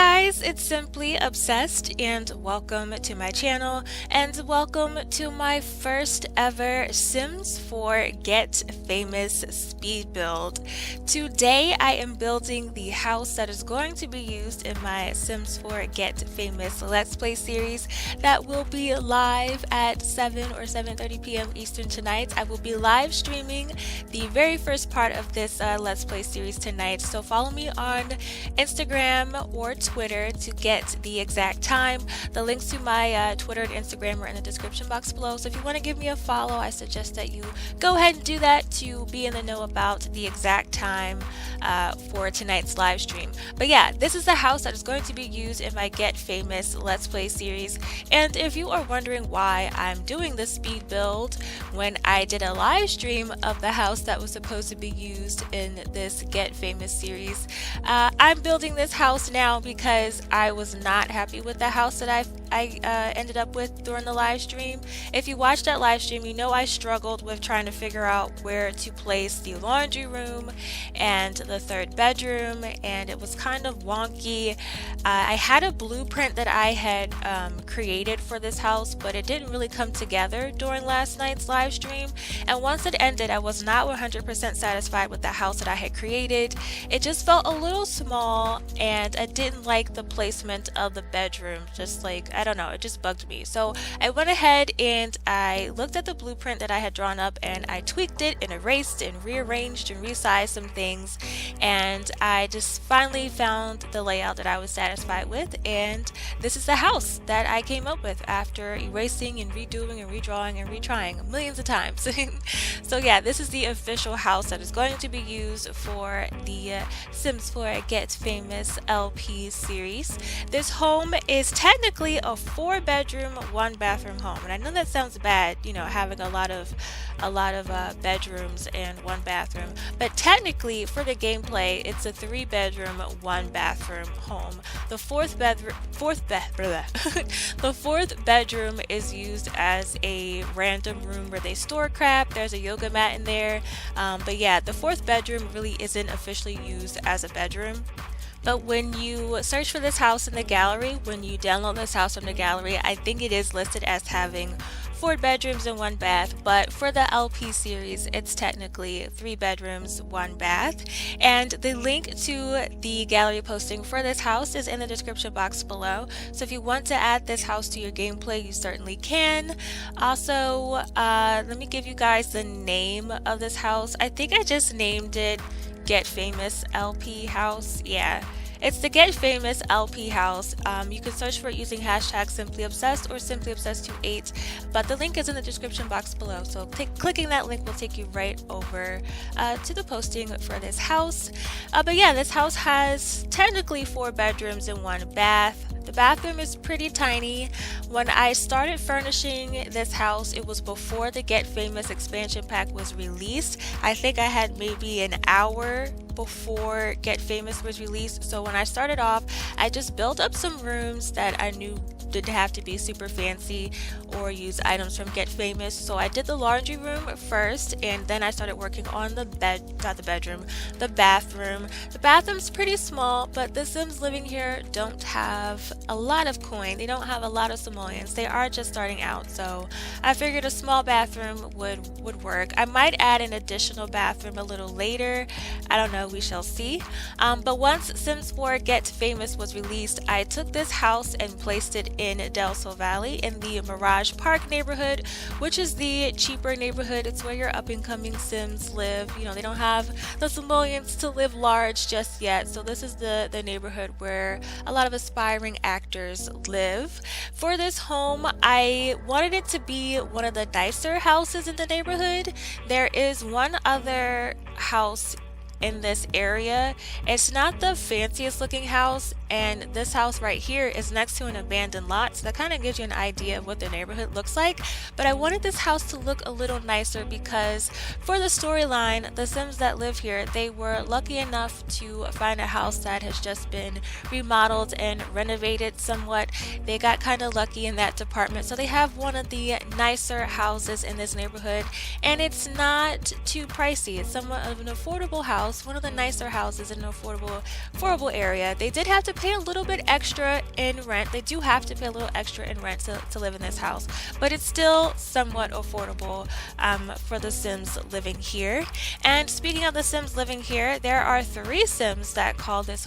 guys, it's Simply Obsessed and welcome to my channel and welcome to my first ever Sims 4 Get Famous speed build. Today I am building the house that is going to be used in my Sims 4 Get Famous Let's Play series that will be live at 7 or 7:30 p.m. Eastern tonight. I will be live streaming the very first part of this Let's Play series tonight, so follow me on Instagram or Twitter to get the exact time. The links to my Twitter and Instagram are in the description box below, so if you want to give me a follow, I suggest that you go ahead and do that to be in the know about the exact time for tonight's live stream. But yeah, this is the house that is going to be used in my Get Famous Let's Play series, and if you are wondering why I'm doing this speed build when I did a live stream of the house that was supposed to be used in this Get Famous series, I'm building this house now because I was not happy with the house that I ended up with during the live stream. If you watched that live stream, you know I struggled with trying to figure out where to place the laundry room and the third bedroom, and it was kind of wonky. I had a blueprint that I had created for this house, but it didn't really come together during last night's live stream, and once it ended I was not 100% satisfied with the house that I had created. It just felt a little small and I didn't like the placement of the bedroom. Just like, I don't know, it just bugged me. So I went ahead and I looked at the blueprint that I had drawn up and I tweaked it and erased and rearranged and resized some things, and I just finally found the layout that I was satisfied with, and this is the house that I came up with after erasing and redoing and redrawing and retrying millions of times. So yeah, this is the official house that is going to be used for the Sims 4 Get Famous LP series. This home is technically a 4-bedroom, 1-bathroom home, and I know that sounds bad, you know, having a lot of bedrooms and 1 bathroom, but technically for the gameplay it's a 3-bedroom, 1-bathroom home. The fourth bedroom is used as a random room where they store crap. There's a yoga mat in there, but yeah, the 4th bedroom really isn't officially used as a bedroom. But when you search for this house in the gallery, when you download this house from the gallery, I think it is listed as having 4 bedrooms and 1 bath, but for the LP series it's technically 3 bedrooms, 1 bath, and the link to the gallery posting for this house is in the description box below, so if you want to add this house to your gameplay you certainly can. Also, let me give you guys the name of this house. I think I just named it Get Famous LP House. Yeah, it's the Get Famous LP house. You can search for it using hashtag SimplyObsessed or SimplyObsessed28, but the link is in the description box below, so clicking that link will take you right over to the posting for this house. But yeah, this house has technically 4 bedrooms and 1 bath. The bathroom is pretty tiny. When I started furnishing this house, it was before the Get Famous expansion pack was released. I think I had maybe an hour before Get Famous was released, so when I started off I just built up some rooms that I knew didn't have to be super fancy or use items from Get Famous. So I did the laundry room first, and then I started working on the bathroom. The bathroom's pretty small, but the Sims living here don't have a lot of coin. They don't have a lot of simoleons. They are just starting out, so I figured a small bathroom would work. I might add an additional bathroom a little later. I don't know, we shall see. But once Sims 4 Get Famous was released, I took this house and placed it in Del Sol Valley in the Mirage Park neighborhood, which is the cheaper neighborhood. It's where your up-and-coming Sims live. You know, they don't have the simoleons to live large just yet, so this is the neighborhood where a lot of aspiring actors live. For this home, I wanted it to be one of the nicer houses in the neighborhood. There is one other house in this area. It's not the fanciest looking house, and this house right here is next to an abandoned lot, so that kind of gives you an idea of what the neighborhood looks like. But I wanted this house to look a little nicer because for the storyline, the Sims that live here, they were lucky enough to find a house that has just been remodeled and renovated somewhat. They got kind of lucky in that department, so they have one of the nicer houses in this neighborhood, and it's not too pricey. It's somewhat of an affordable house, house, one of the nicer houses in an affordable area. They did have to pay a little bit extra in rent. They do have to pay a little extra in rent to live in this house, but it's still somewhat affordable for the Sims living here. And speaking of the Sims living here, there are 3 Sims that call this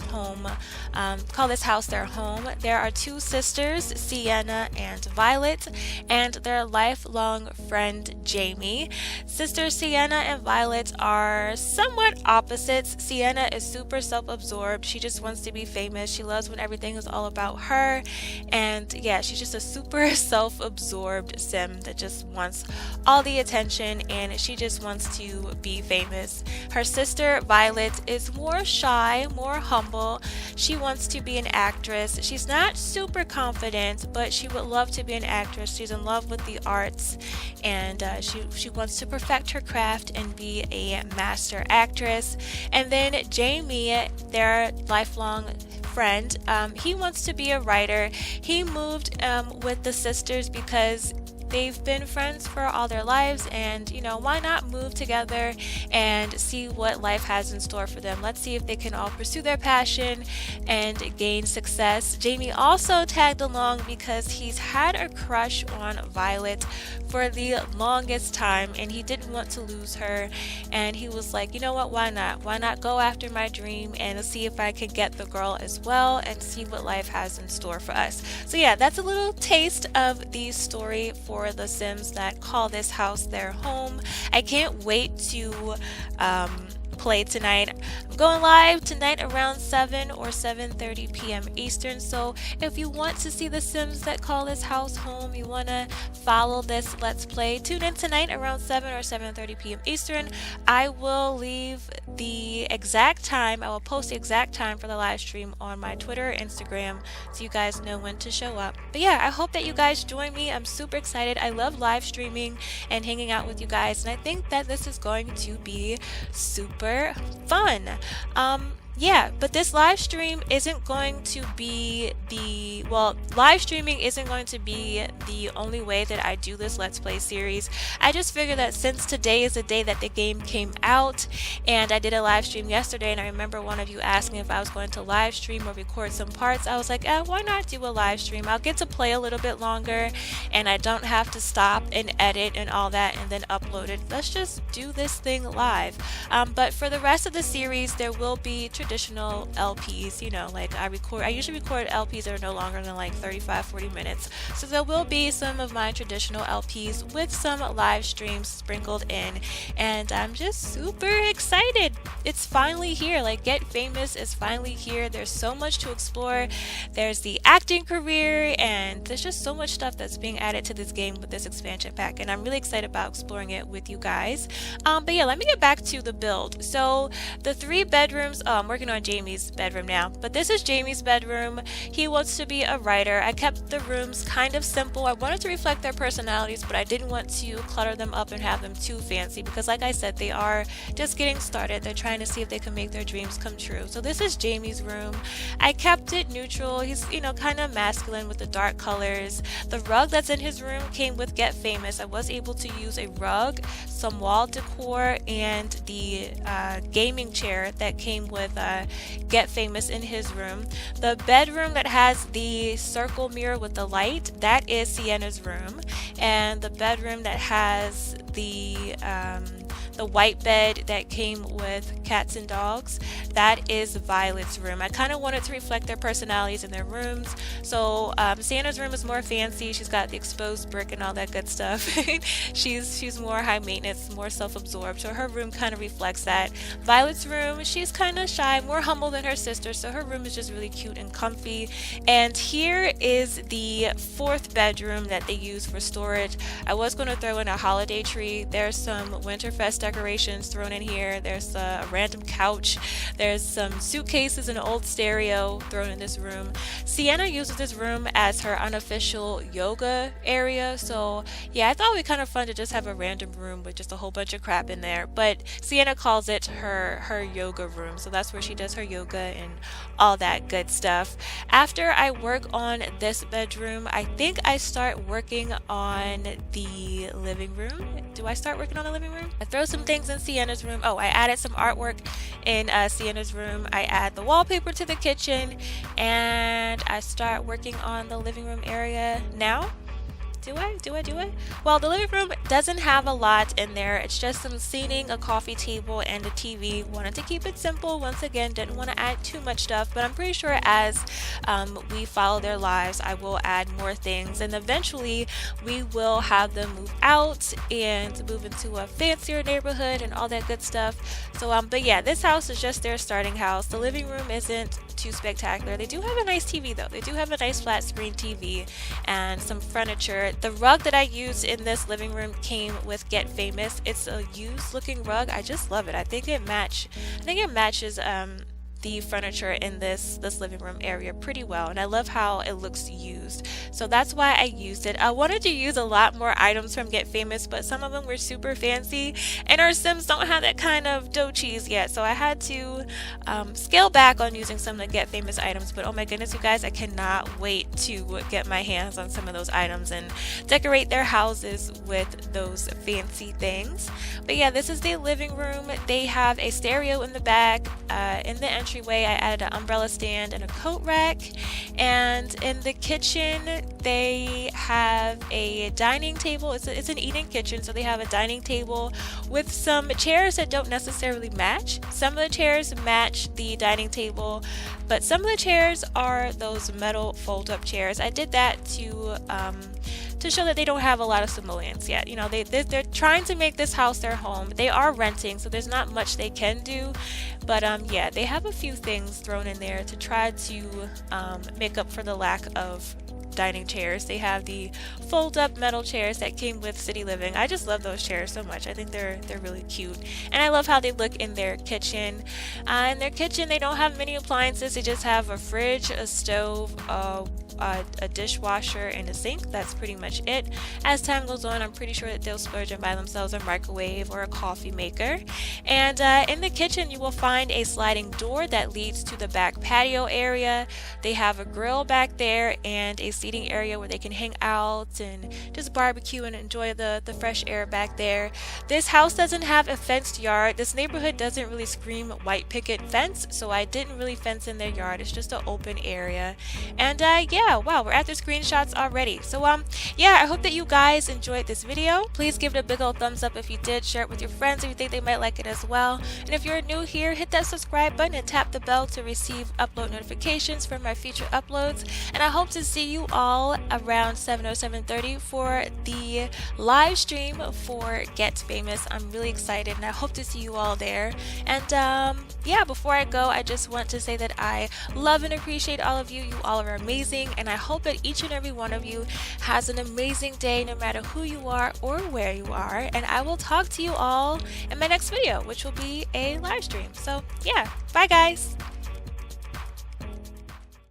house their home. There are 2 sisters, Sienna and Violet, and their lifelong friend Jamie. Sisters Sienna and Violet are somewhat opposites. Sienna is super self-absorbed. She just wants to be famous. She loves when everything is all about her. And yeah, she's just a super self-absorbed Sim that just wants all the attention, and she just wants to be famous. Her sister Violet is more shy, more humble. She wants to be an actress. She's not super confident, but she would love to be an actress. She's in love with the arts, and she wants to perfect her craft and be a master actress. And then Jamie, their lifelong friend, he wants to be a writer. He moved with the sisters because they've been friends for all their lives, and why not move together and see what life has in store for them. Let's see if they can all pursue their passion and gain success. Jamie also tagged along because he's had a crush on Violet for the longest time, and he didn't want to lose her, and he was like, you know what, why not go after my dream and see if I can get the girl as well and see what life has in store for us. So yeah, that's a little taste of the story for the Sims that call this house their home. I can't wait to play tonight. I'm going live tonight around 7 or 7:30 p.m. Eastern, so if you want to see the Sims that call this house home, you want to follow this Let's Play, tune in tonight around 7 or 7:30 p.m. Eastern. I will leave the exact time, I will post the exact time for the live stream on my Twitter or Instagram so you guys know when to show up. But yeah, I hope that you guys join me. I'm super excited. I love live streaming and hanging out with you guys, and I think that this is going to be super fun. Yeah, but this live stream isn't going to be live streaming isn't going to be the only way that I do this Let's Play series. I just figured that since today is the day that the game came out, and I did a live stream yesterday, and I remember one of you asked me if I was going to live stream or record some parts. I was like, why not do a live stream? I'll get to play a little bit longer, and I don't have to stop and edit and all that and then upload it. Let's just do this thing live. But for the rest of the series, there will be traditional LPs, like I usually record LPs that are no longer than like 35-40 minutes, so there will be some of my traditional LPs with some live streams sprinkled in, and I'm just super excited. It's finally here. Like, Get Famous is finally here. There's so much to explore. There's the acting career, and there's just so much stuff that's being added to this game with this expansion pack, and I'm really excited about exploring it with you guys. But yeah, let me get back to the build. So the 3 bedrooms, I'm working on Jamie's bedroom now, but this is Jamie's bedroom. He wants to be a writer. I kept the rooms kind of simple. I wanted to reflect their personalities, but I didn't want to clutter them up and have them too fancy because, like I said, they are just getting started. They're trying to see if they can make their dreams come true. So this is Jamie's room. I kept it neutral. He's, kind of masculine with the dark colors. The rug that's in his room came with Get Famous. I was able to use a rug, some wall decor, and the gaming chair that came with Get Famous in his room. The bedroom that has the circle mirror with the light, that is Sienna's room, and the bedroom that has the white bed that came with cats and dogs, that is Violet's room. I kind of wanted to reflect their personalities in their rooms. So Sienna's room is more fancy. She's got the exposed brick and all that good stuff. she's more high maintenance, more self-absorbed, so her room kind of reflects that. Violet's room, she's kind of shy, more humble than her sister, so her room is just really cute and comfy. And here is the 4th bedroom that they use for storage. I was going to throw in a holiday tree. There's some Winterfest decorations thrown in here. There's a random couch. There's some suitcases and an old stereo thrown in this room. Sienna uses this room as her unofficial yoga area, so yeah, I thought it would be kind of fun to just have a random room with just a whole bunch of crap in there, but Sienna calls it her yoga room, so that's where she does her yoga and all that good stuff. After I work on this bedroom, I think I start working on the living room. Do I start working working on the living room. I throw some things in Sienna's room. Oh, I added some artwork in Sienna's room. I add the wallpaper to the kitchen, and I start working on the living room area now. Do I? Well, the living room doesn't have a lot in there. It's just some seating, a coffee table, and a TV. Wanted to keep it simple. Once again, didn't want to add too much stuff, but I'm pretty sure as we follow their lives, I will add more things, and eventually we will have them move out and move into a fancier neighborhood and all that good stuff. So, but yeah, this house is just their starting house. The living room isn't too spectacular. They do have a nice TV though. They do have a nice flat screen TV and some furniture. The rug that I used in this living room came with Get Famous. It's a used looking rug. I just love it. I think it matches the furniture in this living room area pretty well, and I love how it looks used, so that's why I used it. I wanted to use a lot more items from Get Famous, but some of them were super fancy and our Sims don't have that kind of dough cheese yet, so I had to scale back on using some of the Get Famous items. But oh my goodness, you guys, I cannot wait to get my hands on some of those items and decorate their houses with those fancy things. But yeah, this is the living room. They have a stereo in the back. In the entryway, I added an umbrella stand and a coat rack. And in the kitchen, they have a dining table. It's an eating kitchen, so they have a dining table with some chairs that don't necessarily match. Some of the chairs match the dining table, but some of the chairs are those metal fold-up chairs. I did that to show that they don't have a lot of simoleons yet. You know, they're trying to make this house their home. They are renting, so there's not much they can do. But yeah, they have a few things thrown in there to try to make up for the lack of dining chairs. They have the fold-up metal chairs that came with City Living. I just love those chairs so much. I think they're really cute, and I love how they look in their kitchen. In their kitchen, they don't have many appliances. They just have a fridge, a stove, a dishwasher, and a sink. That's pretty much it. As time goes on, I'm pretty sure that they'll splurge and buy themselves a microwave or a coffee maker. And in the kitchen, you will find a sliding door that leads to the back patio area. They have a grill back there and a seating area where they can hang out and just barbecue and enjoy the fresh air back there. This house doesn't have a fenced yard. This neighborhood doesn't really scream white picket fence, so I didn't really fence in their yard. It's just an open area. And yeah, wow, we're at the screenshots already. So yeah, I hope that you guys enjoyed this video. Please give it a big old thumbs up if you did. Share it with your friends if you think they might like it as well. And if you're new here, hit that subscribe button and tap the bell to receive upload notifications for my future uploads. And I hope to see you all around 7:30 for the live stream for Get Famous. I'm really excited and I hope to see you all there. And yeah, before I go, I just want to say that I love and appreciate all of you. You all are amazing, and I hope that each and every one of you has an amazing day no matter who you are or where you are. And I will talk to you all in my next video, which will be a live stream. So yeah, bye guys.